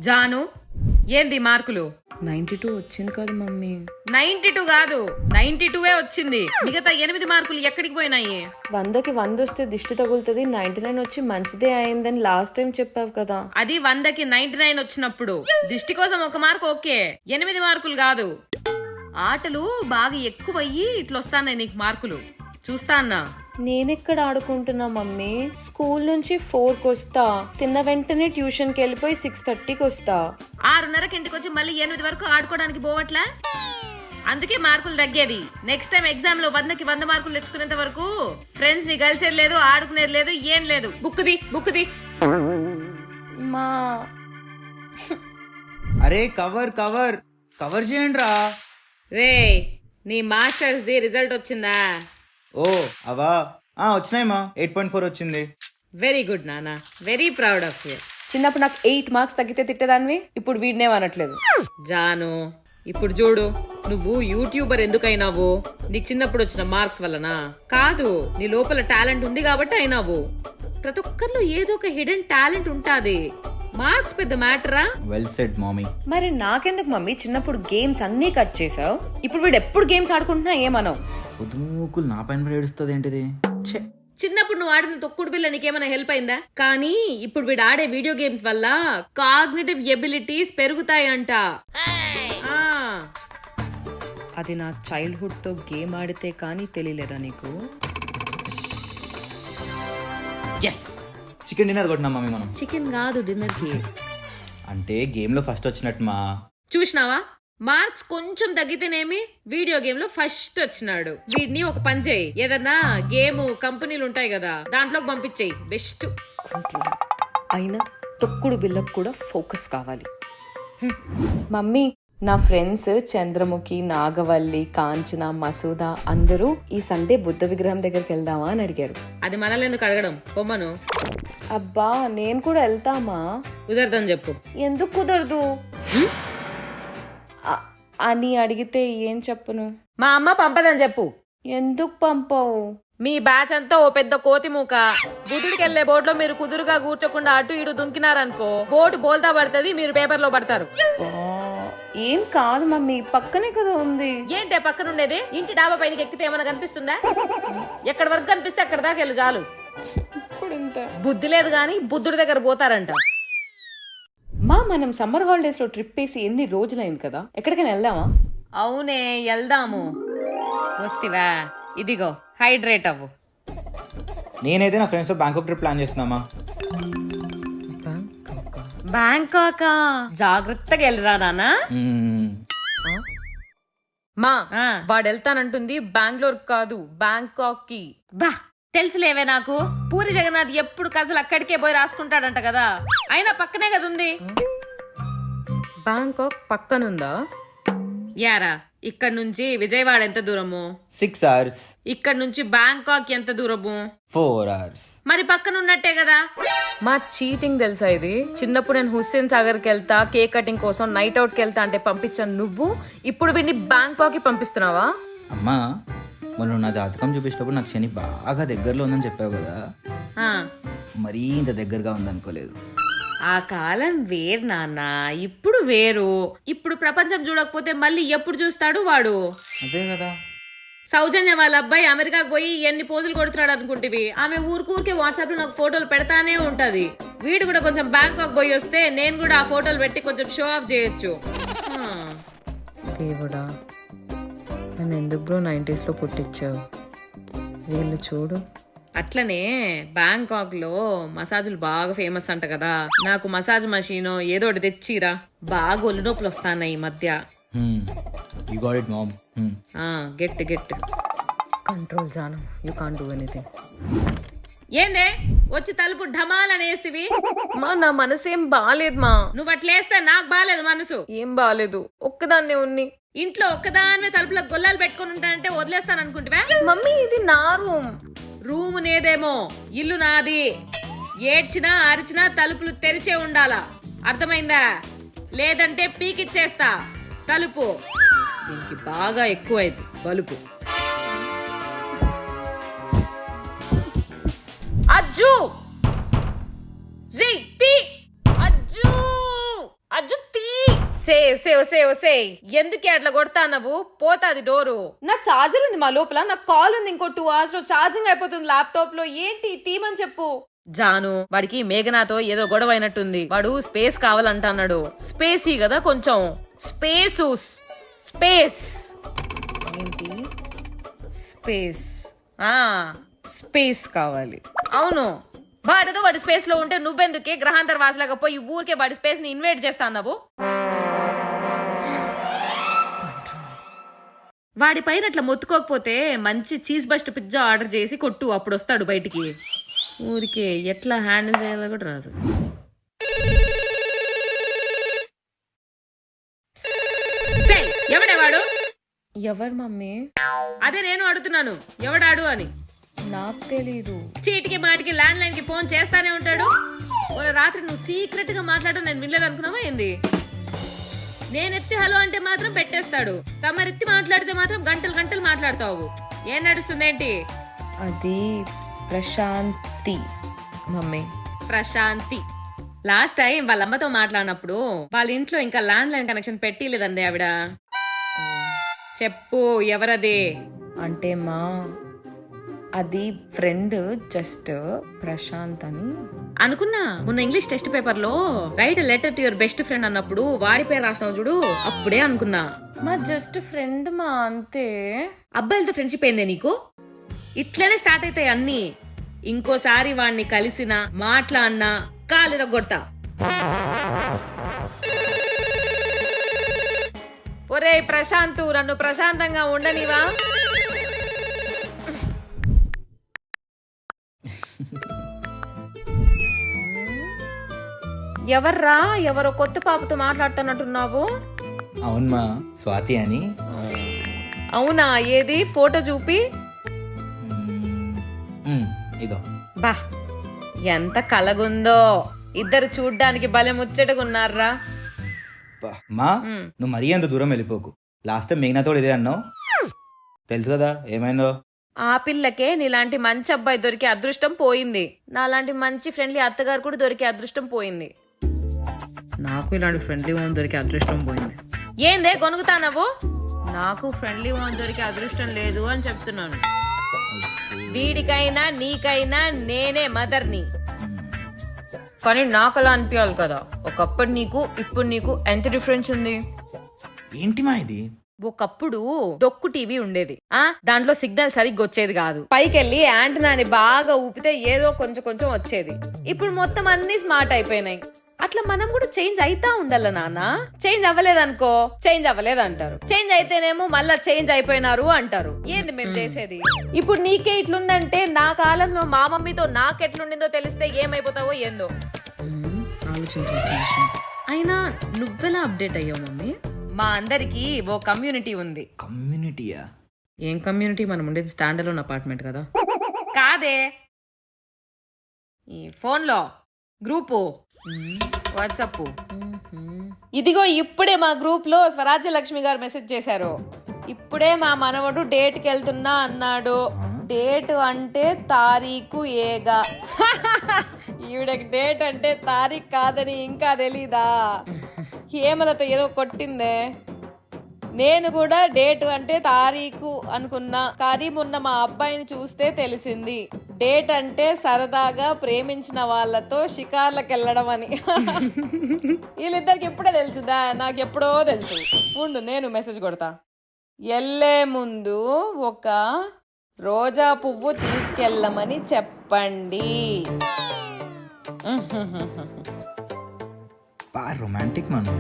జాను ఏంది మార్కులు? 92 వచ్చింది కదా మమ్మీ. 92 కాదు, 92 వచ్చింది. మిగతా 8 మార్కులు ఎక్కడికి పోయినాయి? 100కి 100 వస్తే దిష్టి తగులుతుంది, 99 వచ్చి మంచిదే అయిందని లాస్ట్ టైం చెప్పావు కదా. అది 100కి 99 వచ్చినప్పుడు దిష్టి కోసం 1 మార్కు ఓకే, 8 మార్కులు కాదు. ఆటలు బాగా ఎక్కువయ్యి ఇట్లొస్తాయి నీకు మార్కులు. చూస్తా అన్నా. నేనెక్కడ ఆడుకుంటున్నా మమ్మీ. స్కూల్ నుంచి 4కి వస్తా, తిన్న వెంటనే ట్యూషన్కి వెళ్ళిపోయి 6:30కి వస్తా. 6:30కి ఇంటికి వచ్చి మళ్ళీ 8 వరకు ఆడుకోవడానికి పోవట్లే. అందుకే మార్కులు తగ్గేది. నెక్స్ట్ టైం ఎగ్జామ్ లో 100కి 100 మార్కులు తెచ్చుకునేంత వరకు ఫ్రెండ్స్ ని కలిసేది లేదు, ఆడుకునేది లేదు, ఏం లేదు. బుక్ది మా అరే కవర్ కవర్ కవర్ చేయండి రా. రే నీ మాస్టర్స్ ది రిజల్ట్ వచ్చిందా? ఓ అవా వచ్చినాయి మా 8.4 వచ్చింది. వెరీ గుడ్ నానా, వెరీ ప్రౌడ్ ఆఫ్ యూ. చిన్నప్పుడు నాకు 8 మార్క్స్ తగ్గితే తిట్టేదాన్ని, ఇప్పుడు వీడినేమనట్లేదు. జాను ఇప్పుడు చూడు, నువ్వు యూట్యూబర్ ఎందుకైనావు? నీకు చిన్నప్పుడు వచ్చిన మార్క్స్ వల్లనా? కాదు, నీ లోపల టాలెంట్ ఉంది కాబట్టి అయినావు. ప్రతి ఒక్కరిలో ఏదో ఒక హిడెన్ టాలెంట్ ఉంటాది. మార్క్స్ పెద్ద మ్యాటరా? Well said మామీ. మరి నాకెందుకు మమ్మీ చిన్నప్పుడు గేమ్స్ అన్నీ కట్ చేసావు, ఇప్పుడు వీడు ఎప్పుడు గేమ్స్ ఆడుకుంటున్నా ఏమనవు? పొద్దుమూకులు నా పైన పడి ఏడుస్తుంది ఏంటిది? చిన్నప్పుడు నువ్వు ఆడిన తొక్కుడు బిల్ల నీకేమైనా హెల్ప్ అయిందా? కానీ ఇప్పుడు వీడు ఆడే వీడియో గేమ్స్ వల్ల కాగ్నిటివ్ ఎబిలిటీస్ పెరుగుతాయంట. అది నా చైల్డ్హుడ్ తో గేమ్ ఆడితే కానీ తెలియలేదా నీకు? చికెన్ డిన్నర్ కొట్టినా మమ్మీ మనం. చికెన్ కాదు డిన్నర్ కి. అంటే గేమ్ లో ఫస్ట్ వచ్చినట్టు మా. చూసినావా, మార్క్స్ కొంచెం తగ్గితేనేమి వీడియో గేమ్ లో ఫస్ట్ వచ్చినాడు. వీడిని ఒక పని చేయి, ఏదన్నా గేమ్ కంపెనీలు ఉంటాయి కదా దాంట్లోకి పంపించేయి, బెస్ట్. అయినా తొక్కుడు బిల్లకు కూడా ఫోకస్ కావాలి. మమ్మీ నా ఫ్రెండ్స్ చంద్రముఖి, నాగవల్లి, కాంచన, మసూద అందరూ ఈ సండే బుద్ధ విగ్రహం దగ్గరికి వెళ్దామా అని అడిగారు. అది మనల్ని ఎందుకు అడగడం, పొమ్మను. అబ్బా నేను కూడా వెళ్తామా? కుదరదని చెప్పు. ఎందుకు కుదరదు అని అడిగితే ఏం చెప్పను? మా అమ్మ పంపదని చెప్పు. ఎందుకు పంపవు? మీ బ్యాచ్ అంతా ఓ పెద్ద కోతి మూక. బుద్ధుడికి వెళ్లే బోట్లో మీరు కుదురుగా కూర్చోకుండా అటు ఇటు దుంకినారనుకో, బోటు బోల్తా పడుతుంది, మీరు పేపర్ లో పడతారు. ఏం కాదు మమ్మీ, పక్కనే కదా ఉంది. ఏంటే పక్కన ఉండేది? ఇంటి డాబా పైనకి ఎక్కితే ఏమైనా కనిపిస్తుందా? ఎక్కడి వరకు కనిపిస్తే అక్కడ దాకా వెళ్ళు చాలు. బుద్ధి లేదు గాని బుద్ధుడి దగ్గర పోతారంట. మనం సమ్మర్ హాలిడేస్ లో ట్రిప్ వేసి ఎన్ని రోజులైంది కదా, ఎక్కడికైనా వెళ్దామా? అవునే వెళ్దాము. వస్తివా? ఇదిగో హైడ్రేట్ అవ్వు. నేనైతే నా ఫ్రెండ్స్ తో బ్యాంకాక్ ట్రిప్ ప్లాన్ చేస్తున్నామా. బ్యాంకాక్ జాగ్రత్తగా వెళ్ళరా నాన్న. మా వాడు వెళ్తానంటుంది బెంగళూరు కాదు, బ్యాంకాక్ కి. బా తెలుసులేవే నాకు. పూరి జగన్నాథ్ ఎప్పుడు కథలు అక్కడికే పోయి రాసుకుంటాడంట కదా, అయినా పక్కనే కదా ఉంది. బ్యాంకాక్ పక్కనుందా? యారా, ఇక్కడ నుంచి విజయవాడ ఎంత దూరము? 6 hours. ఇక్కడ నుంచి బ్యాంకాక్ ఎంత దూరము? 4 hours. మరి పక్కన ఉన్నట్టే కదా. మా చీటింగ్ తెలుసా ఇది? చిన్నప్పుడు నేను హుస్సేన్ సాగర్కి వెళ్తా, కేక్ కటింగ్ కోసం నైట్ అవుట్ కి వెళ్తా అంటే పంపించాను నువ్వు, ఇప్పుడు వీడిని బ్యాంకాక్ కి పంపిస్తున్నావా? అమ్మా మొన్న నా జాతకం చూపించినప్పుడు నాకు శని బాగా దగ్గరలో ఉందని చెప్పావు కదా, మరీ ఇంత దగ్గరగా ఉందనుకోలేదు. ఆ కాలం వేరు నాన్న, ఇప్పుడు వేరు. ఇప్పుడు ప్రపంచం చూడకపోతే మళ్ళీ ఎప్పుడు చూస్తాడు వాడు? అదే కదా. సౌజన్య వాళ్ళ అబ్బాయి అమెరికాకు పోయి ఎన్ని పోజులు కొడుతున్నాడు అనుకుంటేవి. ఆమె ఊరికే వాట్సాప్ లో నాకు ఫోటోలు పెడతానే ఉంటది. వీడు కూడా కొంచెం బ్యాంకాక్ పోయి వస్తే నేను కూడా ఆ ఫోటోలు పెట్టి కొంచెం షో ఆఫ్ చేయొచ్చు. దేవుడా, నన్ను ఎందుకు బ్రో 90s లో పుట్టించావు? వీళ్ళు చూడు. అట్లనే బ్యాంకాక్ లో మసాజులు బాగా ఫేమస్ అంట కదా. నాకు మసాజ్ మషీన్ ఏదో ఒకటి తెచ్చిరా, బాగా ఒళ్ళు నొప్పులు వస్తాయి ఈ మధ్య. గెట్ కంట్రోల్ జాను, యూ కాంట్ డూ ఎనీథింగ్. ఏందే వచ్చి తలుపు ఢమాల్ అనేస్తివి? మా నా మనసేం బాలేదు మా. నువ్వు అట్లేస్తే నాకు బాలేదు మనసు. ఏం బాలేదు, ఒక్కదాన్నే ఉన్ని. ఇంట్లో ఒక్కదాన్నే తలుపులకు గొల్లాలు పెట్టుకుని ఉంటానంటే వదిలేస్తాను అనుకుంటువా? మమ్మీ ఇది నా రూమ్. రూమ్ నేదేమో, ఇల్లు నాది. ఏడ్చినా అరిచినా తలుపులు తెరిచే ఉండాలా, అర్థమైందా? లేదంటే పీకిచ్చేస్తా తలుపు. దీనికి బాగా ఎక్కువైంది బలుపు. అజ్జు రే అజ్జు ఒసే ఒసే ఒసే ఒసే ఎందుకే అట్లా కొడతా నువ్వు? పోతాది డోరు. నా ఛార్జర్ ఉంది మా లోపల, నాకు కాల్ ఉంది, ఇంకో 2 hours లో ఛార్జింగ్ అయిపోతుంది ల్యాప్టాప్ లో. ఏంటి తీమని చెప్పు. జాను, వాడికి మేఘనాతో ఏదో గొడవ అయినట్టుంది. వాడు స్పేస్ కావాలంటున్నాడు. స్పేసీ కదా కొంచెం. స్పేస్ ఏంటి స్పేస్? స్పేస్ కావాలి. అవును, వాడితో వాడి స్పేస్ లో ఉంటే నువ్వెందుకే గ్రహాంతర వాసులాగా పోయి ఊరికే వాడి స్పేస్ ని ఇన్వైట్ చేస్తా అన్నావు? వాడి పైన అట్లా మొత్తుకోకపోతే మంచి చీజ్ బస్ట్ పిజ్జా ఆర్డర్ చేసి కొట్టు, అప్పుడు వస్తాడు బయటికి. ఊరికే ఎట్లా హ్యాండిల్ చేయాలో కూడా రాదు. ఎవడే వాడు? ఎవరు మమ్మీ? అదే నేను అడుగుతున్నాను, ఎవడాడు అని. నాకు తెలీదు. చీటికి మాటికి ల్యాండ్ లైన్ కి ఫోన్ చేస్తానే ఉంటాడు. ఓ రాత్రి నువ్వు సీక్రెట్ గా మాట్లాడడం నేను వినలేదు అనుకున్నావా ఏంది? నేనెత్తి హలో అంటే మాత్రం పెట్టేస్తాడు. తమరెత్తి మాట్లాడితే మాత్రం గంటలు గంటలు మాట్లాడతావు. ఏం నడుస్తుందేంటి? అది Prashanthi mummy. Prashanthi. Last time వాళ్ళ అమ్మతో మాట్లాడినప్పుడు వాళ్ళ ఇంట్లో ఇంకా ల్యాండ్ లైన్ కనెక్షన్ పెట్టిలేదండి ఆవిడ. చెప్పు ఎవరది? అంటే అది ఫ్రెండ్, జస్ట్ ప్రశాంత్ అని అనుకున్నా. మొన్న ఇంగ్లీష్ టెస్ట్ పేపర్ లో right letter to your best friend అన్నప్పుడు వాడి పేరు రాసినావు చూడు, అప్పుడే అనుకున్నా మా జస్ట్ ఫ్రెండ్ అంతే. అబ్బాయిలతో ఫ్రెండ్షిప్ అయిందే నీకు? ఇట్లనే స్టార్ట్ అవుతాయి అన్ని. ఇంకోసారి వాడిని కలిసినా మాట్లాడినా కాలిరగొడతా. ఒరే ప్రశాంత్, నన్ను ప్రశాంతంగా ఉండనివా? ఎవర్రా? ఎవరో కొత్త పాపతో మాట్లాడుతున్నట్టున్నావు. అవునమ్మా, స్వాతి అని. అవునా? ఏది ఫోటో చూపి. ఇదో. బా ఎంత కలగుందో. ఇద్దరు చూడ్డానికి భలే ముచ్చటగున్నారా. మా నువ్వు మరీ అంత దూరం వెళ్ళిపోకు. లాస్ట్ టైం మేఘనాతో ఇదే అన్నావు, తెలుసు కదా ఏమైందో. ఆ పిల్లకే నీలాంటి మంచి అబ్బాయి దొరికే అదృష్టం పోయింది. నాలాంటి మంచి ఫ్రెండ్లీ అత్తగారు కూడా దొరికే అదృష్టం పోయింది. నాకు ఇలాంటి ఫ్రెండ్లీ ఓన్ దొరికే అదృష్టం పోయింది. ఏందే గొనుగుతానవు? నాకు ఫ్రెండ్లీ ఓన్ దొరికే అదృష్టం లేదు అని చెప్తున్నాను. వీడికైనా నీకైనా నేనే మదర్ని. కానీ నాకు అలా అనిపించాలి కదా. ఒకప్పుడు నీకు ఇప్పుడు నీకు ఎంత డిఫరెన్స్ ఉంది? ఏంటి మా ఇది? ఒకప్పుడు డొక్కు టీవీ ఉండేది. దాంట్లో సిగ్నల్ సరిగ్గా వచ్చేది కాదు. పైకెళ్ళి యాంటనాని బాగా ఊపితే ఏదో కొంచెం కొంచెం వచ్చేది. ఇప్పుడు మొత్తం అన్ని స్మార్ట్ అయిపోయినాయి. అట్లా మనం కూడా చేంజ్ అయితా ఉండాల నాన్న. చేంజ్ అవ్వలేదనుకో చేంజ్ అవ్వలేదంటారు. చేంజ్ అయితేనేమో మళ్ళా చేంజ్ అయిపోయినారు అంటారు. ఏంది మేము చేసేది? ఇప్పుడు నీకే ఇట్లుందంటే నా కాలంలో మా మమ్మీతో నాకెట్లుండిందో తెలిస్తే ఏమైపోతావో ఏందో ఆలోచించాల్సిన విషయం. అయినా నువ్వెలా అప్డేట్ అయ్యావు మమ్మీ? మా అందరికి ఓ కమ్యూనిటీ ఉంది. కమ్యూనిటీయా? ఏం కమ్యూనిటీ? మనం ఉండేది స్టాండ్ అలోన్ అపార్ట్మెంట్ కదా. కాదే, ఈ ఫోన్లో గ్రూపు, వాట్సాప్. ఇదిగో ఇప్పుడే మా గ్రూప్ లో స్వరాజ్య లక్ష్మి గారు మెసేజ్ చేశారు. ఇప్పుడే మా మనవడు డేట్కి వెళ్తున్నా అన్నాడు. డేట్ అంటే తారీఖు ఏగా. ఈవిడకి డేట్ అంటే తారీఖు కాదని ఇంకా తెలీదా? హేమలతో ఏదో కొట్టిందే. నేను కూడా డేట్ అంటే తారీఖు అనుకున్నా, కానీ మొన్న మా అబ్బాయిని చూస్తే తెలిసింది డేట్ అంటే సరదాగా ప్రేమించిన వాళ్ళతో షికార్లకు వెళ్ళడం అని. వీళ్ళిద్దరికి ఎప్పుడే తెలుసుదా? నాకు ఎప్పుడో తెలుసు. ఉండు నేను మెసేజ్ కొడతా. వెళ్ళే ముందు ఒక రోజా పువ్వు తీసుకెళ్ళమని చెప్పండి. రొమాంటిక్ మనం